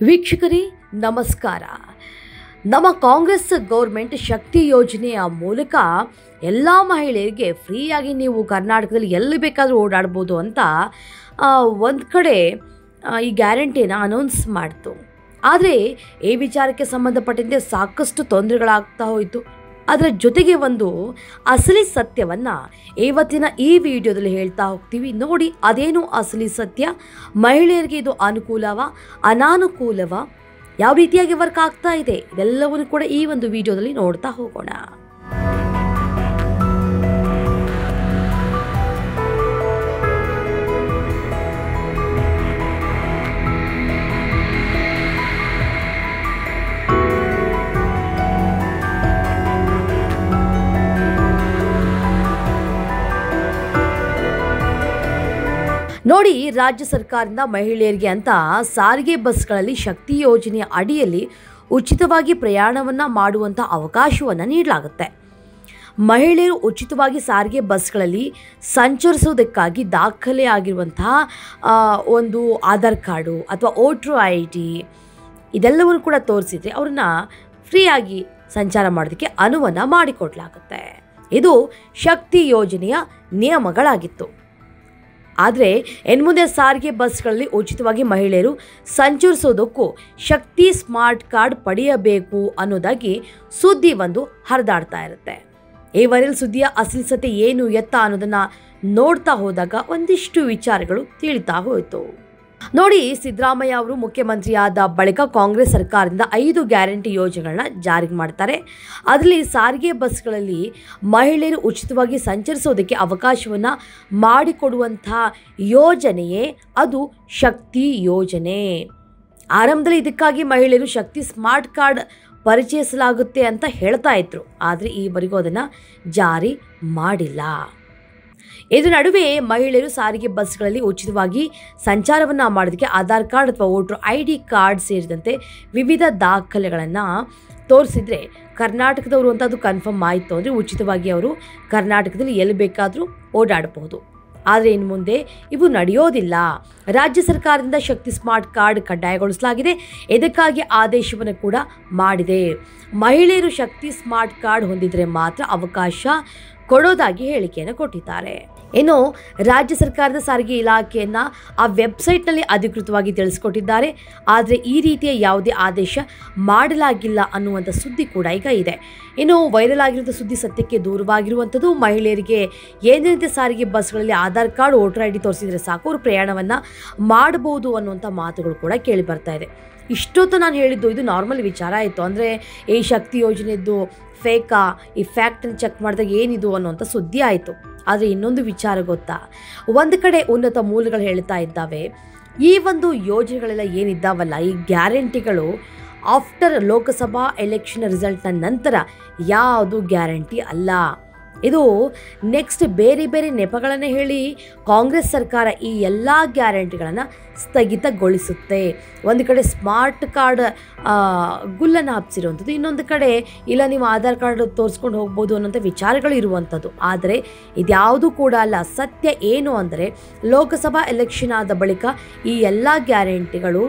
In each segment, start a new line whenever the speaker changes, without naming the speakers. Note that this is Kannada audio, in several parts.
ವೀಕ್ಷಕರೇ ನಮಸ್ಕಾರ. ನಮ್ಮ ಕಾಂಗ್ರೆಸ್ ಗೌರ್ಮೆಂಟ್ ಶಕ್ತಿ ಯೋಜನೆಯ ಮೂಲಕ ಎಲ್ಲ ಮಹಿಳೆಯರಿಗೆ ಫ್ರೀಯಾಗಿ ನೀವು ಕರ್ನಾಟಕದಲ್ಲಿ ಎಲ್ಲಿ ಬೇಕಾದರೂ ಓಡಾಡ್ಬೋದು ಅಂತ ಒಂದು ಕಡೆ ಈ ಗ್ಯಾರಂಟಿನ ಅನೌನ್ಸ್ ಮಾಡ್ತು. ಆದರೆ ಈ ವಿಚಾರಕ್ಕೆ ಸಂಬಂಧಪಟ್ಟಂತೆ ಸಾಕಷ್ಟು ತೊಂದರೆಗಳಾಗ್ತಾ ಹೋಯಿತು. ಅದರ ಜೊತೆಗೆ ಒಂದು ಅಸಲಿ ಸತ್ಯವನ್ನು ಇವತ್ತಿನ ಈ ವಿಡಿಯೋದಲ್ಲಿ ಹೇಳ್ತಾ ಹೋಗ್ತೀವಿ. ನೋಡಿ, ಅದೇನು ಅಸಲಿ ಸತ್ಯ, ಮಹಿಳೆಯರಿಗೆ ಇದು ಅನುಕೂಲವ ಅನಾನುಕೂಲವ, ಯಾವ ರೀತಿಯಾಗಿ ವರ್ಕ್ ಆಗ್ತಾ ಇದೆ, ಇದೆಲ್ಲವನ್ನು ಕೂಡ ಈ ಒಂದು ವಿಡಿಯೋದಲ್ಲಿ ನೋಡ್ತಾ ಹೋಗೋಣ. ನೋಡಿ, ರಾಜ್ಯ ಸರ್ಕಾರದಿಂದ ಮಹಿಳೆಯರಿಗೆ ಅಂತ ಸಾರಿಗೆ ಬಸ್ಗಳಲ್ಲಿ ಶಕ್ತಿ ಯೋಜನೆಯ ಅಡಿಯಲ್ಲಿ ಉಚಿತವಾಗಿ ಪ್ರಯಾಣವನ್ನು ಮಾಡುವಂಥ ಅವಕಾಶವನ್ನು ನೀಡಲಾಗುತ್ತೆ. ಮಹಿಳೆಯರು ಉಚಿತವಾಗಿ ಸಾರಿಗೆ ಬಸ್ಗಳಲ್ಲಿ ಸಂಚರಿಸೋದಕ್ಕಾಗಿ ದಾಖಲೆ ಆಗಿರುವಂತಹ ಒಂದು ಆಧಾರ್ ಕಾರ್ಡು ಅಥವಾ ವೋಟರ್ ID ಇದೆಲ್ಲವನ್ನು ಕೂಡ ತೋರಿಸಿದರೆ ಅವ್ರನ್ನ ಫ್ರೀಯಾಗಿ ಸಂಚಾರ ಮಾಡೋದಕ್ಕೆ ಅನುವನ್ನು ಮಾಡಿಕೊಡಲಾಗುತ್ತೆ. ಇದು ಶಕ್ತಿ ಯೋಜನೆಯ ನಿಯಮಗಳಾಗಿತ್ತು. ಆದರೆ ಇನ್ಮುಂದೆ ಸಾರಿಗೆ ಬಸ್ಗಳಲ್ಲಿ ಉಚಿತವಾಗಿ ಮಹಿಳೆಯರು ಸಂಚರಿಸೋದಕ್ಕೂ ಶಕ್ತಿ ಸ್ಮಾರ್ಟ್ ಕಾರ್ಡ್ ಪಡೆಯಬೇಕು ಅನ್ನೋದಾಗಿ ಸುದ್ದಿ ಒಂದು ಹರಿದಾಡ್ತಾ ಇರುತ್ತೆ. ಈ ವೈರಲ್ ಸುದ್ದಿಯ ಅಸಲಿ ಸತ್ಯ ಏನು ಎತ್ತ ಅನ್ನೋದನ್ನು ನೋಡ್ತಾ ಹೋದಾಗ ಒಂದಿಷ್ಟು ವಿಚಾರಗಳು ತಿಳಿತಾ ಹೋಯಿತು. ನೋಡಿ, ಸಿದ್ದರಾಮಯ್ಯ ಅವರು ಮುಖ್ಯಮಂತ್ರಿಯಾದ ಬಳಿಕ ಕಾಂಗ್ರೆಸ್ ಸರ್ಕಾರದಿಂದ 5 ಗ್ಯಾರಂಟಿ ಯೋಜನೆಗಳನ್ನ ಜಾರಿಗೆ ಮಾಡ್ತಾರೆ. ಅದರಲ್ಲಿ ಸಾರಿಗೆ ಬಸ್ಗಳಲ್ಲಿ ಮಹಿಳೆಯರು ಉಚಿತವಾಗಿ ಸಂಚರಿಸೋದಕ್ಕೆ ಅವಕಾಶವನ್ನು ಮಾಡಿಕೊಡುವಂಥ ಯೋಜನೆಯೇ ಅದು ಶಕ್ತಿ ಯೋಜನೆ. ಆರಂಭದಲ್ಲಿ ಇದಕ್ಕಾಗಿ ಮಹಿಳೆಯರು ಶಕ್ತಿ ಸ್ಮಾರ್ಟ್ ಕಾರ್ಡ್ ಪರಿಚಯಿಸಲಾಗುತ್ತೆ ಅಂತ ಹೇಳ್ತಾ ಇದ್ರು. ಆದರೆ ಈವರೆಗೂ ಅದನ್ನು ಜಾರಿ ಮಾಡಿಲ್ಲ. ಇದರ ನಡುವೆ ಮಹಿಳೆಯರು ಸಾರಿಗೆ ಬಸ್ಗಳಲ್ಲಿ ಉಚಿತವಾಗಿ ಸಂಚಾರವನ್ನು ಮಾಡೋದಕ್ಕೆ ಆಧಾರ್ ಕಾರ್ಡ್ ಅಥವಾ ವೋಟರ್ ID ಕಾರ್ಡ್ ಸೇರಿದಂತೆ ವಿವಿಧ ದಾಖಲೆಗಳನ್ನು ತೋರಿಸಿದರೆ ಕರ್ನಾಟಕದವರು ಅಂತ ಅದು ಕನ್ಫರ್ಮ್ ಆಯಿತು ಅಂದರೆ ಉಚಿತವಾಗಿ ಅವರು ಕರ್ನಾಟಕದಲ್ಲಿ ಎಲ್ಲಿ ಬೇಕಾದರೂ ಓಡಾಡಬಹುದು. ಆದರೆ ಇನ್ನು ಮುಂದೆ ಇವು ನಡೆಯೋದಿಲ್ಲ. ರಾಜ್ಯ ಸರ್ಕಾರದಿಂದ ಶಕ್ತಿ ಸ್ಮಾರ್ಟ್ ಕಾರ್ಡ್ ಕಡ್ಡಾಯಗೊಳಿಸಲಾಗಿದೆ. ಇದಕ್ಕಾಗಿ ಆದೇಶವನ್ನು ಕೂಡ ಮಾಡಿದೆ. ಮಹಿಳೆಯರು ಶಕ್ತಿ ಸ್ಮಾರ್ಟ್ ಕಾರ್ಡ್ ಹೊಂದಿದರೆ ಮಾತ್ರ ಅವಕಾಶ ಕೊಡೋದಾಗಿ ಹೇಳಿಕೆಯನ್ನು ಕೊಟ್ಟಿದ್ದಾರೆ. ಇನ್ನು ರಾಜ್ಯ ಸರ್ಕಾರದ ಸಾರಿಗೆ ಇಲಾಖೆಯನ್ನು ಆ ವೆಬ್ಸೈಟ್ನಲ್ಲಿ ಅಧಿಕೃತವಾಗಿ ತಿಳಿಸ್ಕೊಟ್ಟಿದ್ದಾರೆ. ಆದರೆ ಈ ರೀತಿಯ ಯಾವುದೇ ಆದೇಶ ಮಾಡಲಾಗಿಲ್ಲ ಅನ್ನುವಂಥ ಸುದ್ದಿ ಕೂಡ ಈಗ ಇದೆ. ಇನ್ನು ವೈರಲ್ ಆಗಿರುವಂಥ ಸುದ್ದಿ ಸತ್ಯಕ್ಕೆ ದೂರವಾಗಿರುವಂಥದ್ದು. ಮಹಿಳೆಯರಿಗೆ ಏನೇನಿದೆ ಸಾರಿಗೆ ಬಸ್ಗಳಲ್ಲಿ ಆಧಾರ್ ಕಾರ್ಡ್ ವೋಟರ್ ID ತೋರಿಸಿದರೆ ಸಾಕು ಅವರು ಪ್ರಯಾಣವನ್ನು ಮಾಡಬಹುದು ಅನ್ನುವಂಥ ಮಾತುಗಳು ಕೂಡ ಕೇಳಿ ಬರ್ತಾ ಇದೆ. ಇಷ್ಟೊತ್ತು ನಾನು ಹೇಳಿದ್ದು ಇದು ನಾರ್ಮಲ್ ವಿಚಾರ ಆಯಿತು. ಅಂದರೆ ಈ ಶಕ್ತಿ ಯೋಜನೆಯದ್ದು ಫೇಕಾ, ಈ ಫ್ಯಾಕ್ಟನ್ನು ಚೆಕ್ ಮಾಡಿದಾಗ ಏನಿದು ಅನ್ನುವಂಥ ಸುದ್ದಿ ಆಯಿತು. ಆದರೆ ಇನ್ನೊಂದು ವಿಚಾರ ಗೊತ್ತಾ, ಒಂದು ಕಡೆ ಉನ್ನತ ಮೂಲಗಳು ಹೇಳ್ತಾ ಇದ್ದಾವೆ, ಈ ಒಂದು ಯೋಜನೆಗಳೆಲ್ಲ ಏನಿದ್ದಾವಲ್ಲ, ಈ ಗ್ಯಾರಂಟಿಗಳು ಆಫ್ಟರ್ ಲೋಕಸಭಾ ಎಲೆಕ್ಷನ್ ರಿಸಲ್ಟ್ನ ನಂತರ ಯಾವುದು ಗ್ಯಾರಂಟಿ ಅಲ್ಲ. ಇದು ನೆಕ್ಸ್ಟ್ ಬೇರೆ ಬೇರೆ ನೆಪಗಳನ್ನು ಹೇಳಿ ಕಾಂಗ್ರೆಸ್ ಸರ್ಕಾರ ಈ ಎಲ್ಲ ಗ್ಯಾರಂಟಿಗಳನ್ನು ಸ್ಥಗಿತಗೊಳಿಸುತ್ತೆ. ಒಂದು ಕಡೆ ಸ್ಮಾರ್ಟ್ ಕಾರ್ಡ್ ಗುಲ್ಲನ್ನು ಹಬ್ಸಿರುವಂಥದ್ದು, ಇನ್ನೊಂದು ಕಡೆ ಇಲ್ಲ ನೀವು ಆಧಾರ್ ಕಾರ್ಡ್ ತೋರಿಸ್ಕೊಂಡು ಹೋಗ್ಬೋದು ಅನ್ನೋಂಥ ವಿಚಾರಗಳು ಇರುವಂಥದ್ದು. ಆದರೆ ಇದ್ಯಾವುದೂ ಕೂಡ ಅಲ್ಲ. ಸತ್ಯ ಏನು ಅಂದರೆ ಲೋಕಸಭಾ ಎಲೆಕ್ಷನ್ ಆದ ಬಳಿಕ ಈ ಎಲ್ಲ ಗ್ಯಾರಂಟಿಗಳು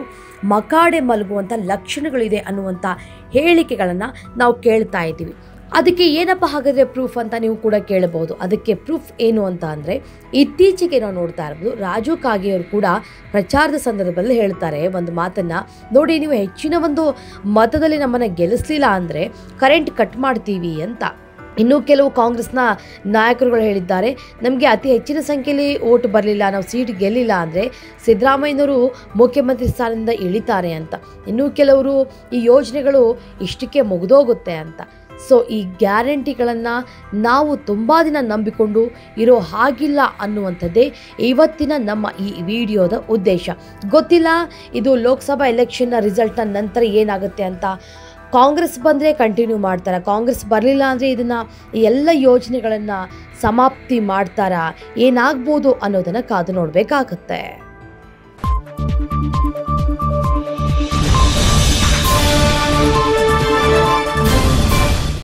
ಮಕಾಡೆ ಮಲಗುವಂಥ ಲಕ್ಷಣಗಳಿದೆ ಅನ್ನುವಂಥ ಹೇಳಿಕೆಗಳನ್ನು ನಾವು ಕೇಳ್ತಾ ಇದ್ದೀವಿ. ಅದಕ್ಕೆ ಏನಪ್ಪ ಹಾಗಾದರೆ ಪ್ರೂಫ್ ಅಂತ ನೀವು ಕೂಡ ಕೇಳಬಹುದು. ಅದಕ್ಕೆ ಪ್ರೂಫ್ ಏನು ಅಂತ ಅಂದರೆ ಇತ್ತೀಚೆಗೆ ನಾವು ನೋಡ್ತಾ ಇರ್ಬೋದು, ರಾಜು ಕಾಗೆಯವರು ಕೂಡ ಪ್ರಚಾರದ ಸಂದರ್ಭದಲ್ಲಿ ಹೇಳ್ತಾರೆ ಒಂದು ಮಾತನ್ನು. ನೋಡಿ, ನೀವು ಹೆಚ್ಚಿನ ಒಂದು ಮತದಲ್ಲಿ ನಮ್ಮನ್ನು ಗೆಲ್ಲಿಸಲಿಲ್ಲ ಅಂದರೆ ಕರೆಂಟ್ ಕಟ್ ಮಾಡ್ತೀವಿ ಅಂತ. ಇನ್ನೂ ಕೆಲವು ಕಾಂಗ್ರೆಸ್ನ ನಾಯಕರುಗಳು ಹೇಳಿದ್ದಾರೆ, ನಮಗೆ ಅತಿ ಹೆಚ್ಚಿನ ಸಂಖ್ಯೆಯಲ್ಲಿ ಓಟ್ ಬರಲಿಲ್ಲ, ನಾವು ಸೀಟ್ ಗೆಲ್ಲಿಲ್ಲ ಅಂದರೆ ಸಿದ್ದರಾಮಯ್ಯನವರು ಮುಖ್ಯಮಂತ್ರಿ ಸ್ಥಾನದಿಂದ ಇಳಿತಾರೆ ಅಂತ. ಇನ್ನೂ ಕೆಲವರು ಈ ಯೋಜನೆಗಳು ಇಷ್ಟಕ್ಕೆ ಮುಗಿದೋಗುತ್ತೆ ಅಂತ. ಸೊ ಈ ಗ್ಯಾರಂಟಿಗಳನ್ನು ನಾವು ತುಂಬ ದಿನ ನಂಬಿಕೊಂಡು ಇರೋ ಹಾಗಿಲ್ಲ ಅನ್ನುವಂಥದ್ದೇ ಇವತ್ತಿನ ನಮ್ಮ ಈ ವಿಡಿಯೋದ ಉದ್ದೇಶ. ಗೊತ್ತಿಲ್ಲ ಇದು ಲೋಕಸಭಾ ಎಲೆಕ್ಷನ್ನ ರಿಸಲ್ಟ್ನ ನಂತರ ಏನಾಗುತ್ತೆ ಅಂತ. ಕಾಂಗ್ರೆಸ್ ಬಂದರೆ ಕಂಟಿನ್ಯೂ ಮಾಡ್ತಾರಾ, ಕಾಂಗ್ರೆಸ್ ಬರಲಿಲ್ಲ ಅಂದರೆ ಇದನ್ನು ಈ ಎಲ್ಲ ಯೋಜನೆಗಳನ್ನು ಸಮಾಪ್ತಿ ಮಾಡ್ತಾರಾ, ಏನಾಗ್ಬೋದು ಅನ್ನೋದನ್ನು ಕಾದು ನೋಡಬೇಕಾಗತ್ತೆ.